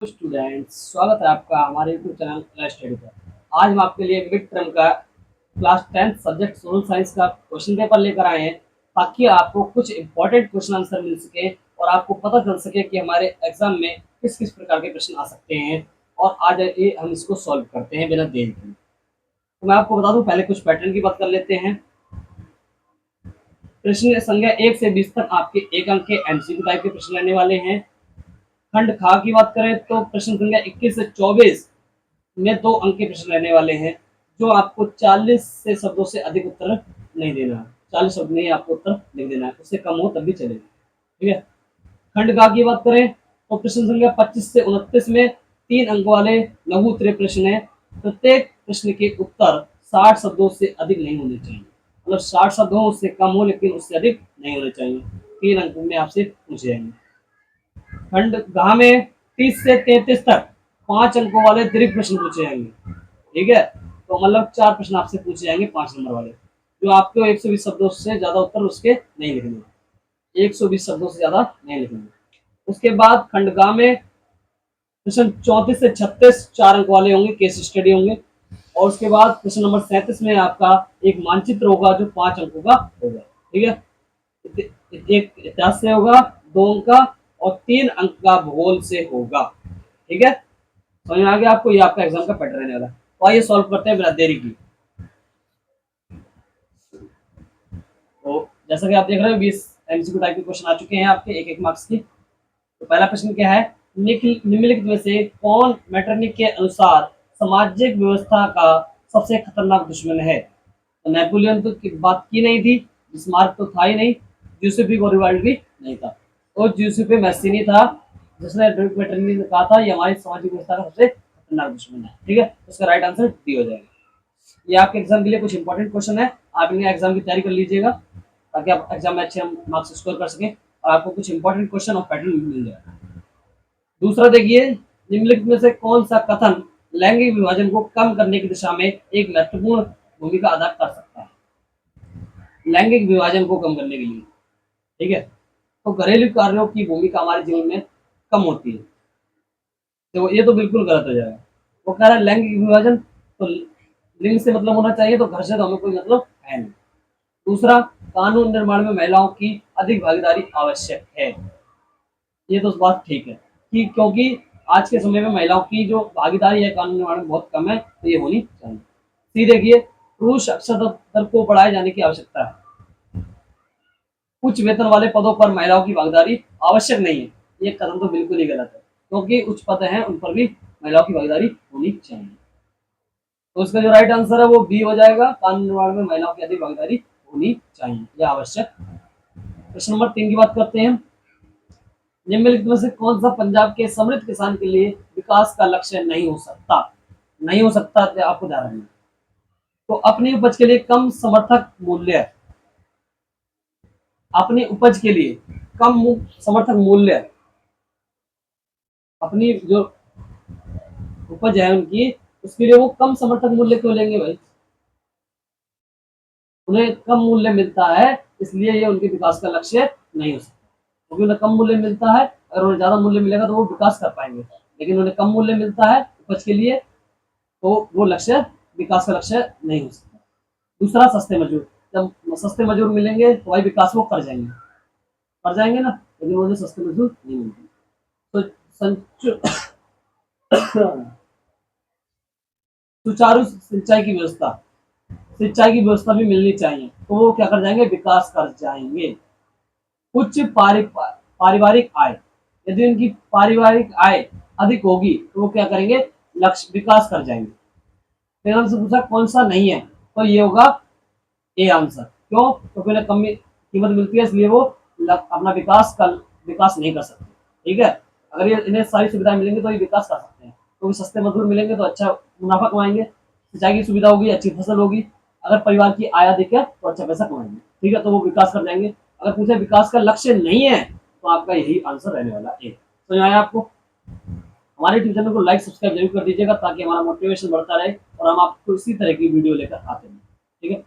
Students, स्वागत है आपका हमारे यूट्यूब चैनल क्लास स्टडी पर। आज हम आपके लिए मिड टर्म का क्लास 10 सब्जेक्ट सोशल साइंस का क्वेश्चन पेपर लेकर आए हैं, ताकि आपको कुछ इंपॉर्टेंट क्वेश्चन आंसर मिल सके और आपको पता चल सके कि हमारे एग्जाम में किस किस प्रकार के प्रश्न आ सकते हैं। और आज ये हम इसको सॉल्व करते हैं बिना देरी के। तो मैं आपको बता दूं, पहले कुछ पैटर्न की बात कर लेते हैं। प्रश्न संख्या 1 से 20 तक आपके एक अंक के एमसीक्यू टाइप के प्रश्न रहने वाले हैं। खंड खा की बात करें तो प्रश्न संख्या 21 से 24 में 2 अंक के प्रश्न रहने वाले हैं, जो आपको 40 से शब्दों से अधिक उत्तर नहीं देना है। 40 शब्द नहीं आपको उत्तर लिख देना है, उससे कम हो तब भी चलेगा। ठीक है। खंड का की बात करें तो प्रश्न संख्या 25 से 29 में 3 अंक वाले लघु उत्तरीय प्रश्न है। प्रत्येक प्रश्न के उत्तर 60 शब्दों से अधिक नहीं होने चाहिए। मतलब 60 शब्द हो, उससे कम हो, लेकिन उससे अधिक नहीं होने चाहिए। 3 अंक में आपसे पूछे जाएंगे। खंड घ में 30 से 33 तक 5 अंकों वाले दीर्घ प्रश्न पूछे जाएंगे। ठीक है। तो मतलब 4 प्रश्न आपसे पूछे जाएंगे 5 नंबर वाले, जो आपको 120 शब्दों से ज्यादा उत्तर उसके नहीं लिखने। 120 शब्दों से ज्यादा नहीं लिखने। उसके बाद खंड ग में प्रश्न 34 से 36 4 अंक वाले होंगे, केस स्टडी होंगे। और उसके बाद प्रश्न नंबर 37 में आपका एक मानचित्र होगा, जो 5 अंकों का होगा। ठीक है। एक इतिहास से होगा, 2 अंक का, और 3 अंक का भूगोल से होगा। ठीक है। समझ में आ गया आपको? ये आपका एग्जाम का पैटर्न रहने वाला है। तो आइए सॉल्व करते हैं बिना देरी की। तो जैसा कि आप देख रहे हो, 20 एमसीक्यू टाइप के क्वेश्चन आ चुके हैं आपके एक एक मार्क्स की। तो पहला प्रश्न क्या है? निम्नलिखित में से कौन मैटरनिक के अनुसार सामाजिक व्यवस्था का सबसे खतरनाक दुश्मन है? तो नेपोलियन तो की बात की नहीं थी, बिस्मार्क तो था ही नहीं, ज्यूसेपी गॉरिबाल्डी भी नहीं था, और ज्यूसेपे मैस्सिनी था, जिसने मैटरनिक ने कहा था ये हमारी सामाजिक व्यवस्था का सबसे खतरनाक दुश्मन है। ठीक है। उसका राइट आंसर डी हो जाएगा। ये आपके एग्जाम के लिए कुछ इंपॉर्टेंट क्वेश्चन है, आप इन्हें एग्जाम की तैयारी कर लीजिएगा, ताकि आप एग्जाम में अच्छे मार्क्स स्कोर कर सकें और आपको कुछ इंपॉर्टेंट क्वेश्चन और पैटर्न मिल जाए। दूसरा देखिए, निम्नलिखित में से कौन सा कथन लैंगिक विभाजन को कम करने की दिशा में एक महत्वपूर्ण भूमिका अदा कर सकता है? लैंगिक विभाजन को कम करने के लिए। ठीक है। तो घरेलू कार्यों की भूमिका हमारे जीवन में कम होती है, तो ये तो बिल्कुल गलत हो जाएगा। वो कह रहा है लैंगिक विभाजन, तो लिंग से मतलब होना चाहिए, तो घर से तो हमें कोई मतलब है नहीं। दूसरा, कानून निर्माण में महिलाओं की अधिक भागीदारी आवश्यक है। ये तो बात ठीक है कि क्योंकि आज के समय में महिलाओं की जो भागीदारी है कानून निर्माण में बहुत कम है, तो ये होनी चाहिए। सी देखिए, पुरुष साक्षरता दर को बढ़ाए जाने की आवश्यकता है। उच्च वेतन वाले पदों पर महिलाओं की भागीदारी आवश्यक नहीं है। ये कदम तो बिल्कुल ही गलत है, क्योंकि उच्च पद हैं उन पर भी महिलाओं की भागीदारी होनी चाहिए। तो इसका जो राइट आंसर है वो बी हो जाएगा, कानून निर्माण में महिलाओं की अधिक भागीदारी होनी चाहिए, यह आवश्यक। प्रश्न नंबर 3 की बात करते हैं। निम्नलिखित में से कौन सा पंजाब के समृद्ध किसान के लिए विकास का लक्ष्य नहीं हो सकता? नहीं हो सकता, तो आपको ध्यान रखना। तो अपनी उपज के लिए कम समर्थक मूल्य, अपनी उपज के लिए कम समर्थक मूल्य, अपनी जो उपज है उनकी, उसके लिए वो कम समर्थक मूल्य क्यों लेंगे भाई? उन्हें कम मूल्य मिलता है, इसलिए ये उनके विकास का लक्ष्य नहीं हो सकता। क्योंकि उन्हें कम मूल्य मिलता है, अगर उन्हें ज्यादा मूल्य मिलेगा तो वो विकास कर पाएंगे, लेकिन उन्हें कम मूल्य मिलता है उपज के लिए, तो वो लक्ष्य विकास का लक्ष्य नहीं हो सकता। दूसरा, सस्ते मजदूर। जब सस्ते मजदूर मिलेंगे तो भाई विकास वो कर जाएंगे ना, लेकिन मुझे सस्ते मजदूर नहीं मिलते। तो सुचारू सिंचाई की व्यवस्था, सिंचाई की व्यवस्था भी मिलनी चाहिए, तो वो क्या कर जाएंगे? विकास कर जाएंगे। उच्च पारिवारिक आय, यदि उनकी पारिवारिक आय अधिक होगी तो वो क्या करेंगे? लक्ष्य विकास कर जाएंगे। फिर हमसे पूछा कौन सा नहीं है, तो ये होगा ए आंसर। क्यों? क्योंकि उन्हें कम कीमत मिलती है, इसलिए वो अपना विकास नहीं कर सकते। ठीक है। अगर ये इन्हें सारी सुविधाएं मिलेंगी तो ये विकास कर सकते हैं, क्योंकि सस्ते मजदूर मिलेंगे तो अच्छा मुनाफा कमाएंगे, सिंचाई की सुविधा होगी, अच्छी फसल होगी, अगर परिवार की आय अधिक है तो अच्छा पैसा कमाएंगे। ठीक है। तो वो विकास कर जाएंगे। अगर पूछे विकास का लक्ष्य नहीं है, तो आपका यही आंसर रहने वाला है। समझ आया आपको? हमारे यूट्यूब चैनल को लाइक सब्सक्राइब जरूर कर दीजिएगा, ताकि हमारा मोटिवेशन बढ़ता रहे और हम आपको इसी तरह की वीडियो लेकर आते हैं। ठीक है।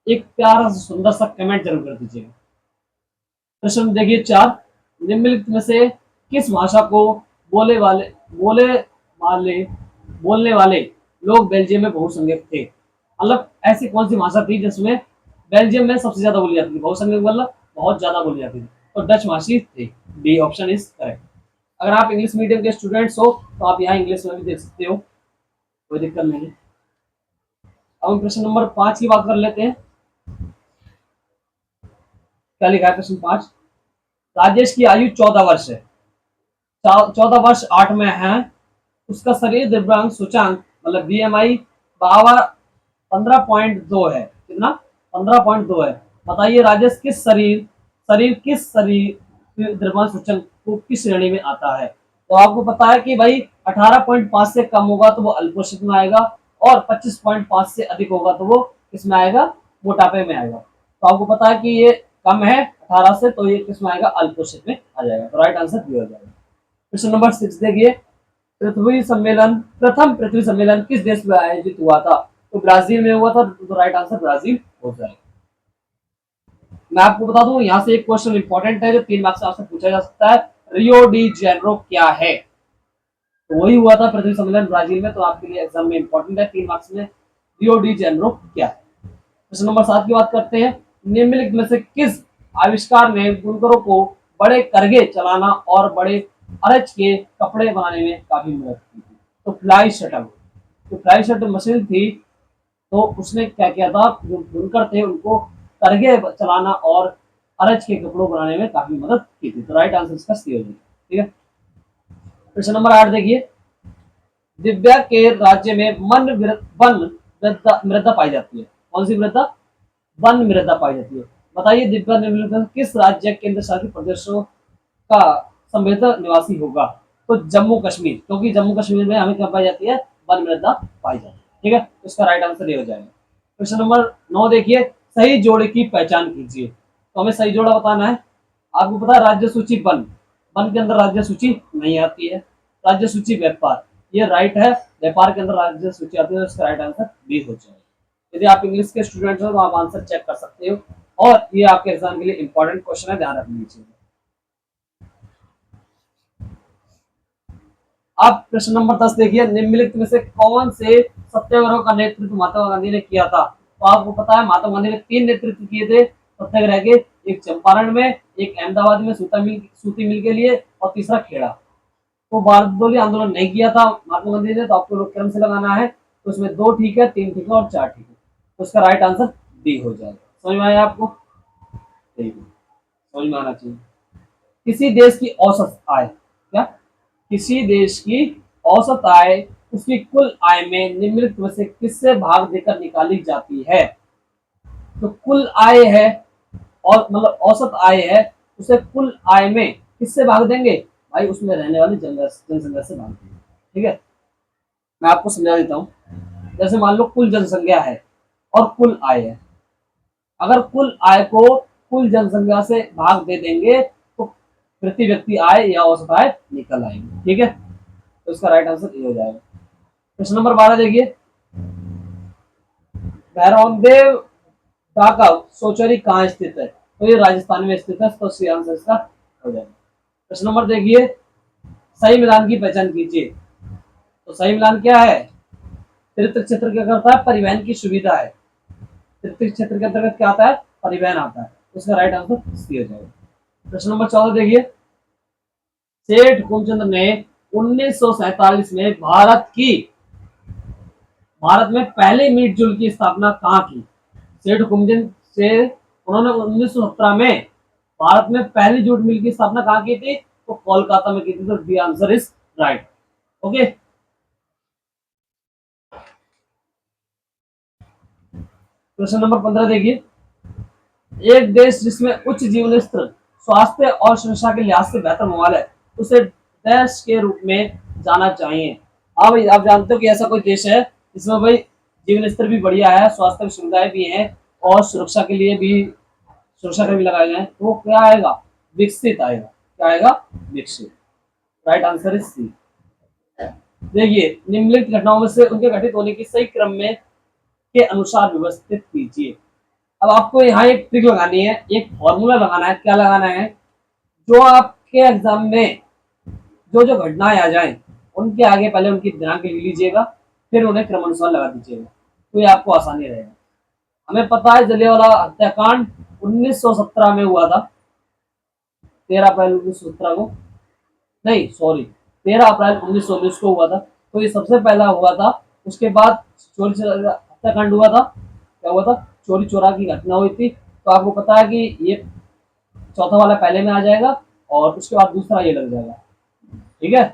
एक प्यारा सा सुंदर सा कमेंट जरूर कर दीजिएगा। प्रश्न देखिए 4, निम्नलिखित में से किस भाषा को बोले वाले बोले वाले बोलने वाले लोग बेल्जियम में बहुसंख्यक थे। मतलब ऐसी कौन सी भाषा थी जिसमें बेल्जियम में सबसे ज्यादा बोली जाती थी? बहुसंख्यक मतलब बहुत ज्यादा बोली जाती थी। तो डच भाषी थे। D option is correct. अगर आप इंग्लिश मीडियम के स्टूडेंट्स हो तो आप यहाँ इंग्लिश में भी देख सकते हो, कोई दिक्कत नहीं है। अब हम प्रश्न नंबर 5 की बात कर लेते हैं। क्या लिखा है प्रश्न 5? राजेश की आयु 14 वर्ष है। 14 वर्ष 8 में है। उसका शरीर द्रव्यांश सूचांक मतलब बीएमआई पावर 15.2 है। कितना? 15.2 है। बताइए राजेश किस शरीर शरीर किस शरीर द्रव्यांश सूचकांक को किस श्रेणी में आता है? तो आपको पता है कि भाई 18.5 से कम होगा तो वो अल्पोषित में आएगा, और 25.5 से अधिक होगा तो वो किसमें आएगा? मोटापे में आएगा। तो आपको पता है कि ये कम है 18 से, तो ये किसमें आएगा? अल्पोषित में आ जाएगा। तो राइट आंसर बी हो जाएगा। क्वेश्चन नंबर 6 देखिए, प्रथम पृथ्वी सम्मेलन किस देश में आयोजित हुआ था? तो ब्राजील में हुआ था। तो राइट आंसर ब्राजील हो जाएगा। मैं आपको बता दूं, यहाँ से एक क्वेश्चन इंपॉर्टेंट है जो 3 मार्क्स से आपसे पूछा जा सकता है। रियो डी जेनेरो क्या है? तो वही हुआ था पृथ्वी सम्मेलन ब्राजील में, तो आपके लिए एग्जाम में इंपॉर्टेंट है 3 मार्क्स में। रियो डी जेनेरो क्या है? क्वेश्चन नंबर 7 की बात करते हैं। निम्नलिखित में से किस आविष्कार ने बुनकरों को बड़े करगे चलाना और बड़े अरच के कपड़े बनाने में काफी मदद की थी? तो फ्लाई शटल। तो फ्लाई शटल मशीन थी, तो उसने क्या किया था? जो बुनकर थे उनको करगे चलाना और अरच के कपड़ों बनाने में काफी मदद की थी। तो राइट आंसर इसका सी हो जाएगा। ठीक है। क्वेश्चन नंबर 8 देखिए, दिव्या के राज्य में वन मृदा पाई जाती है। कौन सी मृदा? वन मृदा पाई जाती है। बताइए दिव्या निम्नलिखित में किस राज्य केंद्र शासित प्रदेशों का संभवतः निवासी होगा? तो जम्मू कश्मीर, क्योंकि जम्मू कश्मीर में हमें क्या पाई जाती है? वन मृदा पाई जाती है। ठीक है, तो इसका राइट आंसर ये हो जाएगा। क्वेश्चन नंबर 9 देखिए, सही जोड़े की पहचान कीजिए। तो हमें सही जोड़ा बताना है। आपको पता है राज्य सूची वन, वन के अंदर राज्य सूची नहीं आती है। राज्य सूची व्यापार, ये राइट है। व्यापार के अंदर राज्य सूची आती है, तो इसका राइट आंसर बी हो जाएगा। यदि आप इंग्लिश के स्टूडेंट हो तो आप आंसर चेक कर सकते हो, और ये आपके एग्जाम के लिए इंपॉर्टेंट क्वेश्चन है, ध्यान रख लीजिए। आप प्रश्न नंबर 10 देखिए, निम्नलिखित में से कौन से सत्याग्रह का नेतृत्व महात्मा गांधी ने किया था? तो आपको पता है महात्मा गांधी ने 3 नेतृत्व किए थे सत्याग्रह के। एक चंपारण में, एक अहमदाबाद में सूती मिल के लिए, और तीसरा खेड़ा। तो बारडोली आंदोलन नहीं किया था महात्मा गांधी ने, तो आपको क्रम से लगाना है। तो उसमें 2 ठीक है, 3 ठीक है और 4 ठीक है। तो उसका राइट आंसर डी हो जाएगा। समझ में आया आपको? ठीक है, समझ में आना चाहिए। किसी देश की औसत आय, क्या? किसी देश की औसत आय उसकी कुल आय में निम्नलिखित में से किससे भाग देकर निकाली जाती है? तो कुल आय है, और मतलब औसत आय है, उसे कुल आय में किससे भाग देंगे? भाई उसमें रहने वाली जनसंख्या से भाग देंगे। ठीक है, मैं आपको समझा देता हूँ। जैसे मान लो कुल जनसंख्या है और कुल आय है। अगर कुल आय को कुल जनसंख्या से भाग दे देंगे तो प्रति व्यक्ति आय या औसत आय निकल आएगी। ठीक है, तो इसका राइट आंसर ये हो जाएगा। प्रश्न नंबर 12 देखिए, भैरवदेव का सोचरी कहाँ स्थित है? तो ये राजस्थान में स्थित है, तो सी आंसर इसका हो जाएगा। प्रश्न नंबर देखिए, सही मिलान की पहचान कीजिए। तो सही मिलान क्या है? तीर्थ क्षेत्र क्या करता है? परिवहन की सुविधा है। तीर्थ क्षेत्र के अंतर्गत क्या आता है? परिवहन आता है। उसका राइट आंसर सी हो जाएगा। प्रश्न नंबर 14 देखिए, सेठ हुकुमचंद ने 1947 में भारत में पहले मीट जूल की स्थापना कहाँ की? सेठ हुकुमचंद से उन्होंने 1917 में भारत में पहली जूट मिल की स्थापना कहाँ की थी? तो कोलकाता में की थी। तो the answer is right. Okay, question number 15 देखिए, एक देश जिसमें उच्च जीवन स्तर, स्वास्थ्य और सुरक्षा के लिहाज से बेहतर माहौल है, उसे देश के रूप में जाना चाहिए। अब आप जानते हो कि ऐसा कोई देश है जिसमें भाई जीवन स्तर भी बढ़िया है, स्वास्थ्य सुविधाएं भी हैं, और सुरक्षा के लिए भी सुरक्षा कर्मी लगाए गए हैं, तो वो क्या आएगा? विकसित आएगा। क्या आएगा? विकसित। Right answer is C. देखिए, निम्नलिखित घटनाओं में से उनके घटित होने की सही क्रम में के अनुसार व्यवस्थित कीजिए। अब आपको यहाँ एक ट्रिक लगानी है, एक फॉर्मूला लगाना है। क्या लगाना है? जो आपके एग्जाम में जो जो घटनाएं आ जाए उनके आगे पहले उनकी दिनांक लिख लीजिएगा, फिर उन्हें क्रमानुसार लगा दीजिएगा, तो ये आपको आसानी रहेगा। हमें पता है जलियांवाला हत्याकांड 1917 में हुआ था, 13 अप्रैल 1917 को, नहीं सॉरी, 13 अप्रैल 1919 को हुआ था, तो ये सबसे पहला हुआ था। उसके बाद चोरी हत्याकांड हुआ था, क्या हुआ था, चोरी चोरा की घटना हुई थी। तो आपको पता है कि ये चौथा वाला पहले में आ जाएगा और उसके बाद दूसरा ये लग जाएगा, ठीक है।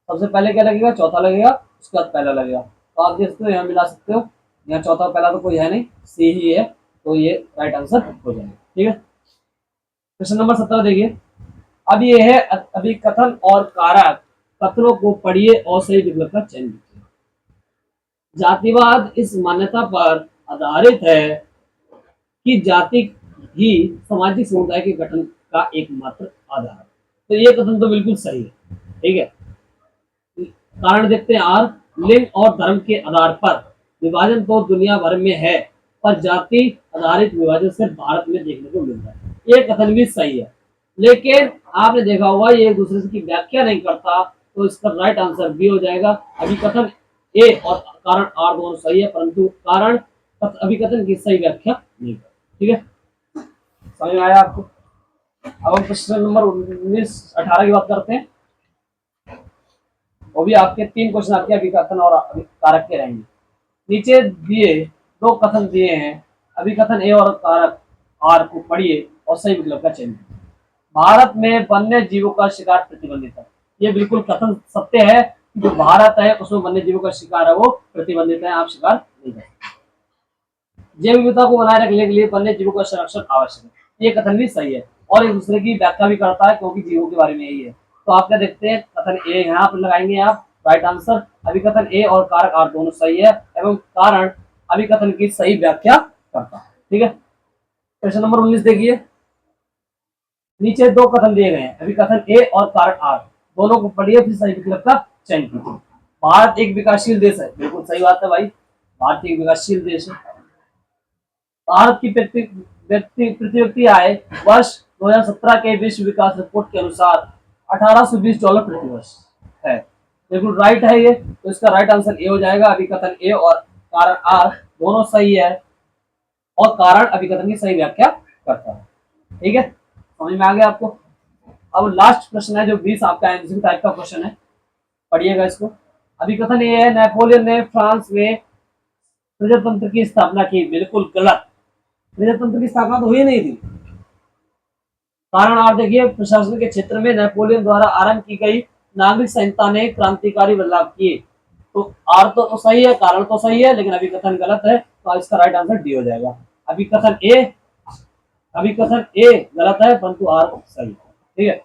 सबसे पहले क्या लगेगा, चौथा लगेगा, उसके बाद पहला लगेगा। तो आप देख सकते हो, यहाँ मिला सकते हो, यहाँ चौथा पहला तो कोई है नहीं, सी ही है, तो ये राइट आंसर हो जाएगा, ठीक है। क्वेश्चन नंबर 17 देखिए। अब ये है अभिकथन और कारक, कथनों को पढ़िए और सही विकल्प का चयन कीजिए। जातिवाद इस मान्यता पर आधारित है कि जाति ही सामाजिक समुदाय के गठन का एकमात्र आधार है। तो ये कथन तो बिल्कुल सही है, ठीक है। कारण देखते हैं आर, लिंग और धर्म के आधार पर विभाजन तो दुनिया भर में है, पर जाति आधारित विभाजन सिर्फ भारत में देखने को मिलता है। ये कथन भी सही है, लेकिन आपने देखा होगा ये एक दूसरे की व्याख्या नहीं करता, तो इसका राइट आंसर बी हो जाएगा। अभिकथन ए और कारण आर दोनों सही है, परंतु कारण अभिकथन की सही व्याख्या नहीं करता, ठीक है। समझ में आया आपको? अब हम क्वेश्चन नंबर 19-18 की बात करते हैं। वो भी आपके 3 क्वेश्चन आपके अभिकथन और कारक के रहेंगे। नीचे दिए 2 कथन दिए हैं, अभिकथन ए और कारक आर को पढ़िए और सही विकल्प का चयन कीजिए। भारत में वन्य जीवों का शिकार प्रतिबंधित है। ये बिल्कुल कथन सत्य है, जो भारत है उसमें वन्य जीवों का शिकार है वो प्रतिबंधित है, आप शिकार नहीं कर सकते। जैव विविधता को बनाए रखने के लिए वन्य जीवों का संरक्षण आवश्यक है। ये कथन भी सही है और एक दूसरे की व्याख्या भी करता है, क्योंकि जीवों के बारे में यही है। तो आप क्या देखते हैं, कथन ए यहाँ पर लगाएंगे आप, राइट आंसर। अभिकथन ए और कारक आर दोनों सही है, एवं कारण अभिकथन की सही व्याख्या करता है, ठीक है। क्वेश्चन नंबर 19 देखिए। नीचे 2 कथन दिए गए हैं, अभिकथन ए और कारक आर, दोनों को पढ़िए फिर सही विकल्प का चयन कीजिए। भारत एक विकासशील देश है, बिल्कुल सही बात है भाई, भारत एक विकासशील देश है। भारत की प्रति व्यक्ति आय वर्ष 2017 के विश्व विकास रिपोर्ट के अनुसार 1820 डॉलर प्रति वर्ष है, बिल्कुल राइट है ये, तो इसका राइट आंसर ए हो जाएगा। अभिकथन ए और कारण आर दोनों सही है, और कारण अभिकथन की सही व्याख्या करता है, ठीक है। समझ में आ गया आपको? अब लास्ट प्रश्न है जो 20 आपका एमसीक्यू टाइप का क्वेश्चन है, पढ़िएगा इसको। अभिकथन ये है, नेपोलियन ने फ्रांस में प्रजातंत्र की स्थापना की, बिल्कुल गलत, प्रजातंत्र की स्थापना तो हुई नहीं थी। कारण आप देखिए, प्रशासन के क्षेत्र में नेपोलियन द्वारा आरंभ की गई नागरिक संहिता ने क्रांतिकारी बदलाव किए। तो आर तो सही है, कारण तो सही है, लेकिन अभिकथन गलत है, तो इसका राइट आंसर डी हो जाएगा। अभिकथन ए गलत है, परंतु आर सही है, ठीक है।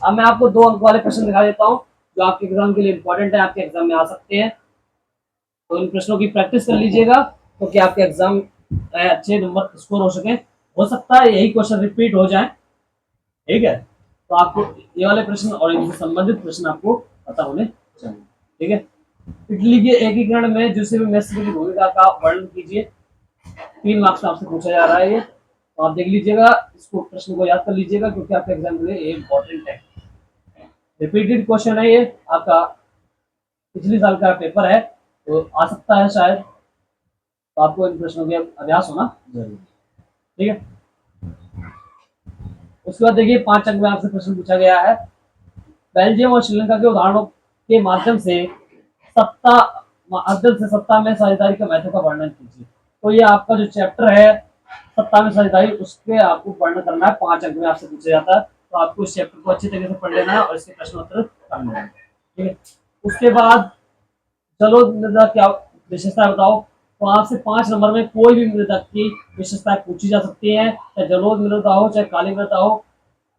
अब मैं आपको 2 अंक वाले प्रश्न दिखा देता हूँ, जो आपके एग्जाम के लिए इंपॉर्टेंट है, आपके एग्जाम में आ सकते हैं। तो इन प्रश्नों की प्रैक्टिस कर लीजिएगा, तो कि आपके एग्जाम अच्छे नंबर स्कोर हो सके। हो सकता है यही क्वेश्चन रिपीट हो जाए, ठीक है। तो आपको ये वाले प्रश्न और इनसे संबंधित प्रश्न आपको पता होने चाहिए, ठीक है। इटली के एकीकरण में जोसेफ मेस्सी की भूमिका का वर्णन कीजिए। 3 मार्क्स में आपसे पूछा जा रहा है ये, तो आप देख लीजिएगा, इसको प्रश्न को याद कर लीजिएगा, क्योंकि आपके एग्जाम के लिए ये इंपॉर्टेंट है। रिपीटेड क्वेश्चन है ये, आपका पिछले साल का पेपर है, तो आ सकता है शायद, तो आपको इन प्रश्नों के अभ्यास होना जरूरी है, ठीक है। उसके बाद देखिए 5 अंक में आपसे प्रश्न पूछा गया है, बेल्जियम और श्रीलंका के उदाहरणों के माध्यम से सत्ता में साझेदारी के महत्व का वर्णन कीजिए। तो ये आपका जो चैप्टर है सत्ता में साझेदारी, उसके आपको वर्णन करना है, 5 अंक में आपसे पूछा जाता है, तो आपको इस चैप्टर को अच्छी तरीके से पढ़ लेना है और इसके प्रश्न उत्तर करने हैं, ठीक है। उसके बाद चलो मृदा क्या विशेषता बताओ, तो आपसे 5 नंबर में कोई भी मृदा की विशेषताएं पूछी जा सकती है, चाहे जलोढ़ मृदा हो चाहे काली मृदा हो,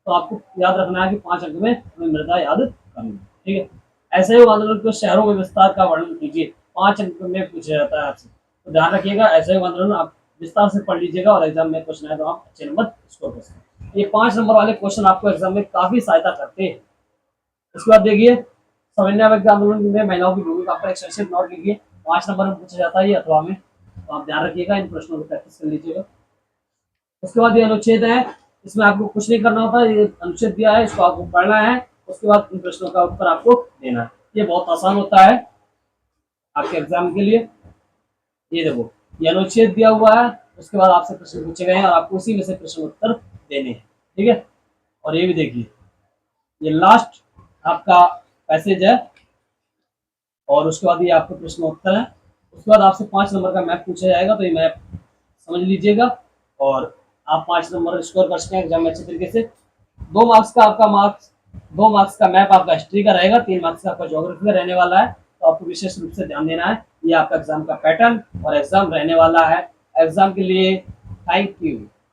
तो आपको याद रखना है कि 5 अंक में हमें मृदा याद करनी है, ठीक है। ऐसे ही आंदोलन के शहरों में विस्तार का वर्णन कीजिए, 5 अंक में पूछा जाता है आपसे, तो ध्यान रखिएगा, ऐसे ही आंदोलन आप विस्तार से पढ़ लीजिएगा और एग्जाम में क्वेश्चन आए तो आप अच्छे नंबर स्कोर कर सकते हैं। ये 5 नंबर वाले क्वेश्चन आपको एग्जाम में काफी सहायता करते हैं। उसके बाद देखिए, सविनय अवज्ञा आंदोलन में महिलाओं की भूमिका पर एक संक्षिप्त नोट लिखिए, 5 नंबर में पूछा जाता है ये अथवा में, तो आप ध्यान रखिएगा, इन प्रश्नों को प्रैक्टिस कर लीजिएगा। उसके बाद ये अनुच्छेद है, इसमें आपको कुछ नहीं करना होता, ये अनुच्छेद दिया है, इसको आपको पढ़ना है, उसके बाद इन प्रश्नों का उत्तर आपको देना है। ये बहुत आसान होता है आपके एग्जाम के लिए। ये देखो, ये अनुच्छेद दिया हुआ है, उसके बाद आपसे प्रश्न पूछे गए हैं और आपको उसी में से प्रश्न उत्तर देने हैं, ठीक है। और ये भी देखिए, ये लास्ट आपका पैसेज है और उसके बाद ये आपके प्रश्न उत्तर है। उसके बाद आपसे 5 नंबर का मैप पूछा जाएगा, तो ये मैप समझ लीजिएगा और आप 5 नंबर स्कोर कर सकें एग्जाम में अच्छे तरीके से। 2 मार्क्स का मैप आपका हिस्ट्री का रहेगा, 3 मार्क्स का आपका ज्योग्राफी का रहने वाला है। तो आपको विशेष रूप से ध्यान देना है, ये आपका एग्जाम का पैटर्न और एग्जाम रहने वाला है। एग्जाम के लिए थैंक यू।